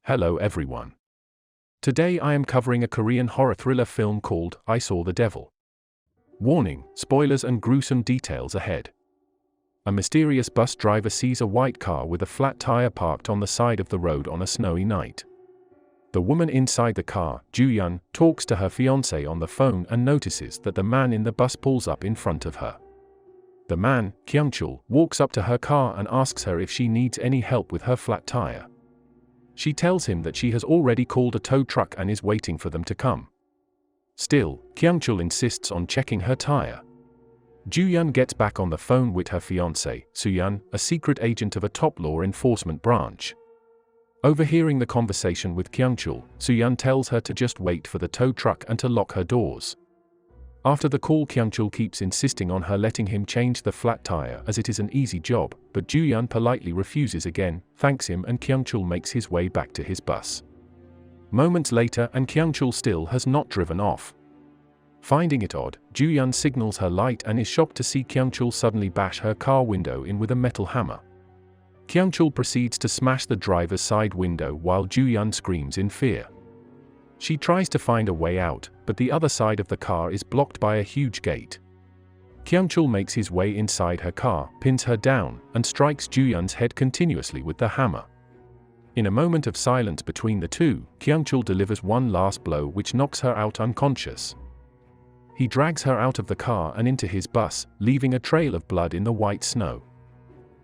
Hello everyone. Today I am covering a Korean horror thriller film called I Saw the Devil. Warning, spoilers and gruesome details ahead. A mysterious bus driver sees a white car with a flat tire parked on the side of the road on a snowy night. The woman inside the car, Jee-woon, talks to her fiancé on the phone and notices that the man in the bus pulls up in front of her. The man, Kyung-chul, walks up to her car and asks her if she needs any help with her flat tire. She tells him that she has already called a tow truck and is waiting for them to come. Still, Kyung-chul insists on checking her tire. Jee-woon gets back on the phone with her fiancé, Soo-yeon, a secret agent of a top law enforcement branch. Overhearing the conversation with Kyung-chul, Soo-yeon tells her to just wait for the tow truck and to lock her doors. After the call, Kyung-chul keeps insisting on her letting him change the flat tire as it is an easy job, but Jee-woon politely refuses again, thanks him, and Kyung-chul makes his way back to his bus. Moments later and Kyung-chul still has not driven off. Finding it odd, Jee-woon signals her light and is shocked to see Kyung-chul suddenly bash her car window in with a metal hammer. Kyung-chul proceeds to smash the driver's side window while Jee-woon screams in fear. She tries to find a way out, but the other side of the car is blocked by a huge gate. Kyung-chul makes his way inside her car, pins her down, and strikes Jee-woon's head continuously with the hammer. In a moment of silence between the two, Kyung-chul delivers one last blow which knocks her out unconscious. He drags her out of the car and into his bus, leaving a trail of blood in the white snow.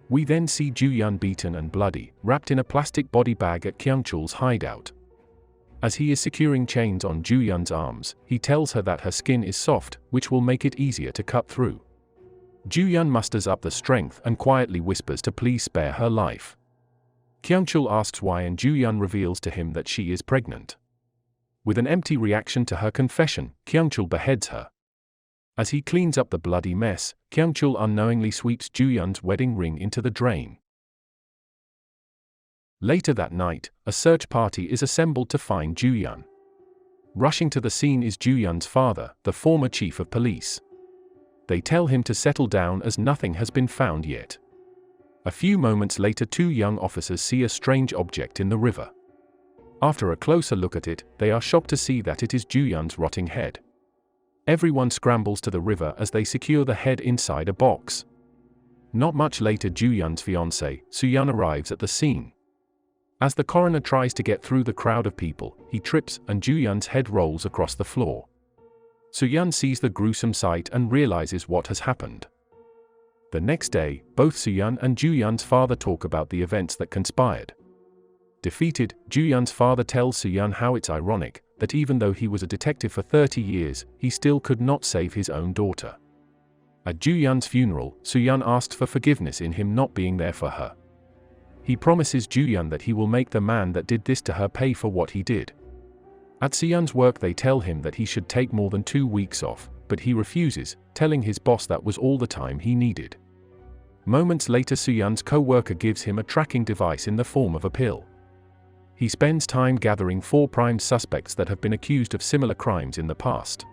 We then see Jee-woon beaten and bloody, wrapped in a plastic body bag at Kyung-chul's hideout. As he is securing chains on Jee-woon's arms, he tells her that her skin is soft, which will make it easier to cut through. Jee-woon musters up the strength and quietly whispers to please spare her life. Kyung-chul asks why and Jee-woon reveals to him that she is pregnant. With an empty reaction to her confession, Kyung-chul beheads her. As he cleans up the bloody mess, Kyung-chul unknowingly sweeps Jee-woon's wedding ring into the drain. Later that night, a search party is assembled to find Jee-woon. Rushing to the scene is Jee-woon's father, the former chief of police. They tell him to settle down as nothing has been found yet. A few moments later, two young officers see a strange object in the river. After a closer look at it, they are shocked to see that it is Jee-woon's rotting head. Everyone scrambles to the river as they secure the head inside a box. Not much later, Jee-woon's fiancé, Soo-yeon, arrives at the scene. As the coroner tries to get through the crowd of people, he trips and Jee-woon's head rolls across the floor. Soo-yeon sees the gruesome sight and realizes what has happened. The next day, both Soo-yeon and Jee-woon's father talk about the events that conspired. Defeated, Jee-woon's father tells Soo-yeon how it's ironic that even though he was a detective for 30 years, he still could not save his own daughter. At Jee-woon's funeral, Soo-yeon asks for forgiveness in him not being there for her. He promises Jee-woon that he will make the man that did this to her pay for what he did. At Soo-yeon's work, they tell him that he should take more than 2 weeks off, but he refuses, telling his boss that was all the time he needed. Moments later, Soo-yeon's co-worker gives him a tracking device in the form of a pill. He spends time gathering 4 prime suspects that have been accused of similar crimes in the past.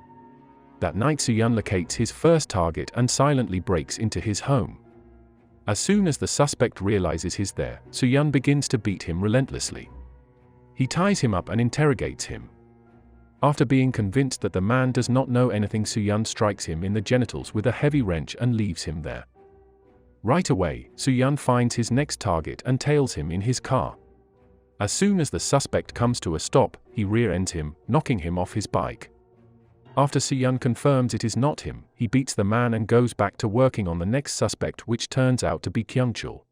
That night, Soo-yeon locates his first target and silently breaks into his home. As soon as the suspect realizes he's there, Soo-yeon begins to beat him relentlessly. He ties him up and interrogates him. After being convinced that the man does not know anything, Soo-yeon strikes him in the genitals with a heavy wrench and leaves him there. Right away, Soo-yeon finds his next target and tails him in his car. As soon as the suspect comes to a stop, he rear-ends him, knocking him off his bike. After Soo-yeon confirms it is not him, he beats the man and goes back to working on the next suspect, which turns out to be Kyung-chul.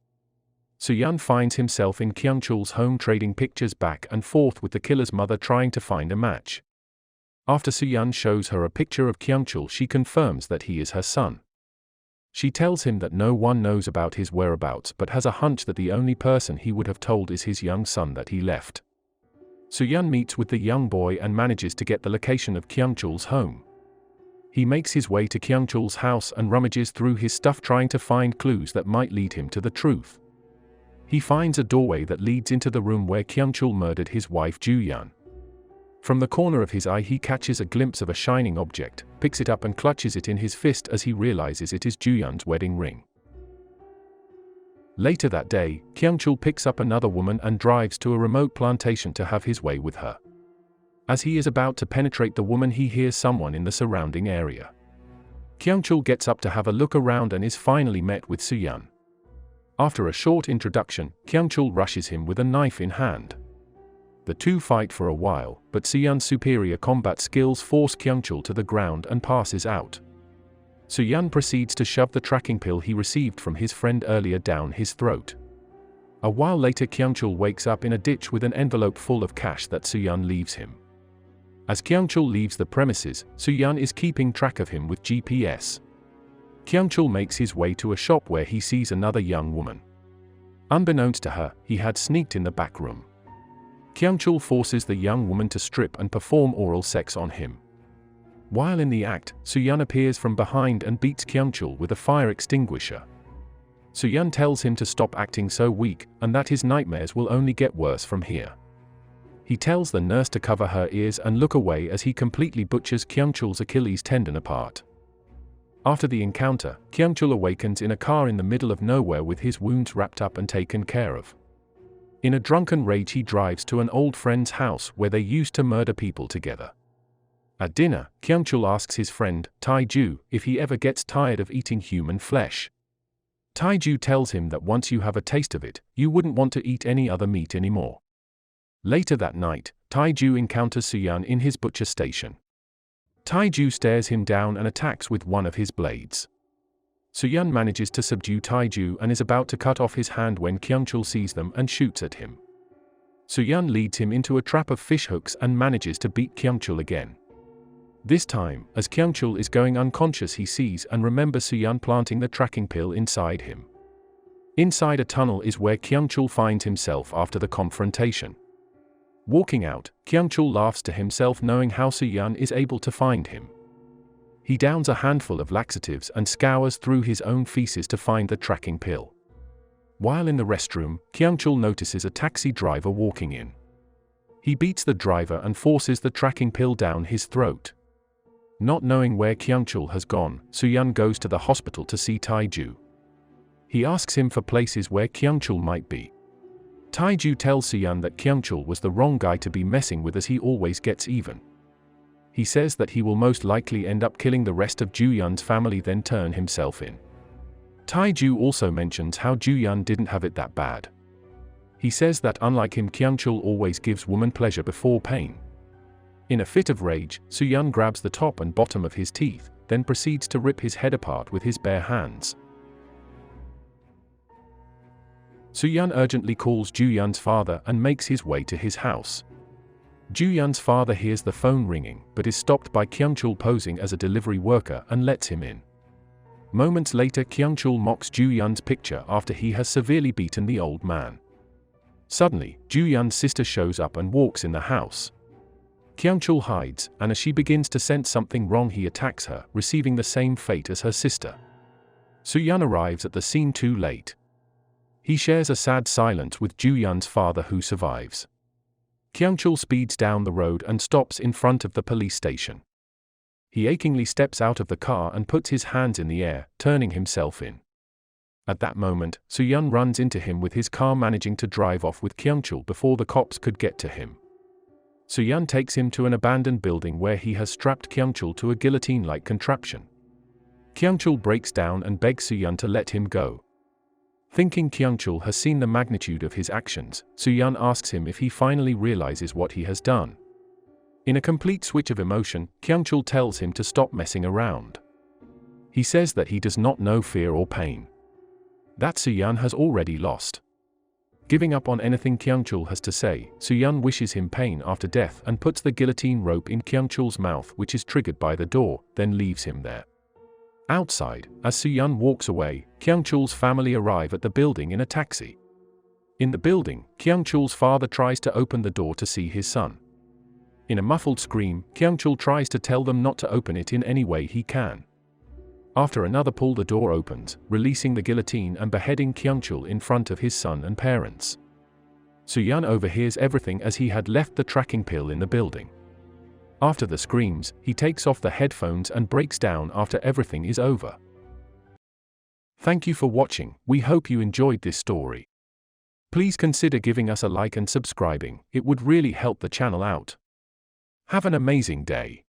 Soo-yeon finds himself in Kyung-chul's home trading pictures back and forth with the killer's mother, trying to find a match. After Soo-yeon shows her a picture of Kyung-chul, she confirms that he is her son. She tells him that no one knows about his whereabouts but has a hunch that the only person he would have told is his young son that he left. Soo-yeon meets with the young boy and manages to get the location of Kyung-chul's home. He makes his way to Kyung-chul's house and rummages through his stuff, trying to find clues that might lead him to the truth. He finds a doorway that leads into the room where Kyung-chul murdered his wife Jee-woon. From the corner of his eye, he catches a glimpse of a shining object, picks it up and clutches it in his fist as he realizes it is Jee-woon's wedding ring. Later that day, Kyung-chul picks up another woman and drives to a remote plantation to have his way with her. As he is about to penetrate the woman, he hears someone in the surrounding area. Kyung-chul gets up to have a look around and is finally met with Soo-yeon. After a short introduction, Kyung-chul rushes him with a knife in hand. The two fight for a while, but Soo-yeon's superior combat skills force Kyung-chul to the ground and passes out. Soo-yeon proceeds to shove the tracking pill he received from his friend earlier down his throat. A while later, Kyung-chul wakes up in a ditch with an envelope full of cash that Soo-yeon leaves him. As Kyung-chul leaves the premises, Soo-yeon is keeping track of him with GPS. Kyung-chul makes his way to a shop where he sees another young woman. Unbeknownst to her, he had sneaked in the back room. Kyung-chul forces the young woman to strip and perform oral sex on him. While in the act, Soo-yeon appears from behind and beats Kyung-chul with a fire extinguisher. Soo-yeon tells him to stop acting so weak, and that his nightmares will only get worse from here. He tells the nurse to cover her ears and look away as he completely butchers Kyung-chul's Achilles tendon apart. After the encounter, Kyung-chul awakens in a car in the middle of nowhere with his wounds wrapped up and taken care of. In a drunken rage, he drives to an old friend's house where they used to murder people together. At dinner, Kyung-chul asks his friend, Tae-ju, if he ever gets tired of eating human flesh. Tae-ju tells him that once you have a taste of it, you wouldn't want to eat any other meat anymore. Later that night, Tae-ju encounters Soo-yeon in his butcher station. Tae-ju stares him down and attacks with one of his blades. Soo-yeon manages to subdue Tae-ju and is about to cut off his hand when Kyung-chul sees them and shoots at him. Soo-yeon leads him into a trap of fishhooks and manages to beat Kyung-chul again. This time, as Kyung-chul is going unconscious, he sees and remembers Soo-yeon planting the tracking pill inside him. Inside a tunnel is where Kyung-chul finds himself after the confrontation. Walking out, Kyung-chul laughs to himself knowing how Soo-yeon is able to find him. He downs a handful of laxatives and scours through his own feces to find the tracking pill. While in the restroom, Kyung-chul notices a taxi driver walking in. He beats the driver and forces the tracking pill down his throat. Not knowing where Kyung-chul has gone, Soo-yeon goes to the hospital to see Tae-ju. He asks him for places where Kyung-chul might be. Tae-ju tells Soo-yeon that Kyung-chul was the wrong guy to be messing with as he always gets even. He says that he will most likely end up killing the rest of Joo-yeon's family, then turn himself in. Tae-ju also mentions how Joo-yeon didn't have it that bad. He says that unlike him, Kyung-chul always gives woman pleasure before pain. In a fit of rage, Soo-yeon grabs the top and bottom of his teeth, then proceeds to rip his head apart with his bare hands. Soo-yeon urgently calls Joo-yeon's father and makes his way to his house. Joo-yeon's father hears the phone ringing but is stopped by Kyung-chul posing as a delivery worker and lets him in. Moments later, Kyung-chul mocks Joo-yeon's picture after he has severely beaten the old man. Suddenly, Joo-yeon's sister shows up and walks in the house. Kyung-chul hides, and as she begins to sense something wrong, he attacks her, receiving the same fate as her sister. Soo-yeon arrives at the scene too late. He shares a sad silence with Joo-yeon's father, who survives. Kyung-chul speeds down the road and stops in front of the police station. He achingly steps out of the car and puts his hands in the air, turning himself in. At that moment, Soo-yeon runs into him with his car, managing to drive off with Kyung-chul before the cops could get to him. Soo-yeon takes him to an abandoned building where he has strapped Kyung-chul to a guillotine-like contraption. Kyung-chul breaks down and begs Soo-yeon to let him go. Thinking Kyung-chul has seen the magnitude of his actions, Soo-yeon asks him if he finally realizes what he has done. In a complete switch of emotion, Kyung-chul tells him to stop messing around. He says that he does not know fear or pain. That Soo-yeon has already lost. Giving up on anything Kyung-chul has to say, Soo-yeon wishes him pain after death and puts the guillotine rope in Kyung-chul's mouth, which is triggered by the door, then leaves him there. Outside, as Soo-yeon walks away, Kyung-chul's family arrive at the building in a taxi. In the building, Kyung-chul's father tries to open the door to see his son. In a muffled scream, Kyung-chul tries to tell them not to open it in any way he can. After another pull, the door opens, releasing the guillotine and beheading Kyung-chul in front of his son and parents. Soo-yeon overhears everything as he had left the tracking pill in the building. After the screams, he takes off the headphones and breaks down after everything is over. Thank you for watching. We hope you enjoyed this story. Please consider giving us a like and subscribing. It would really help the channel out. Have an amazing day.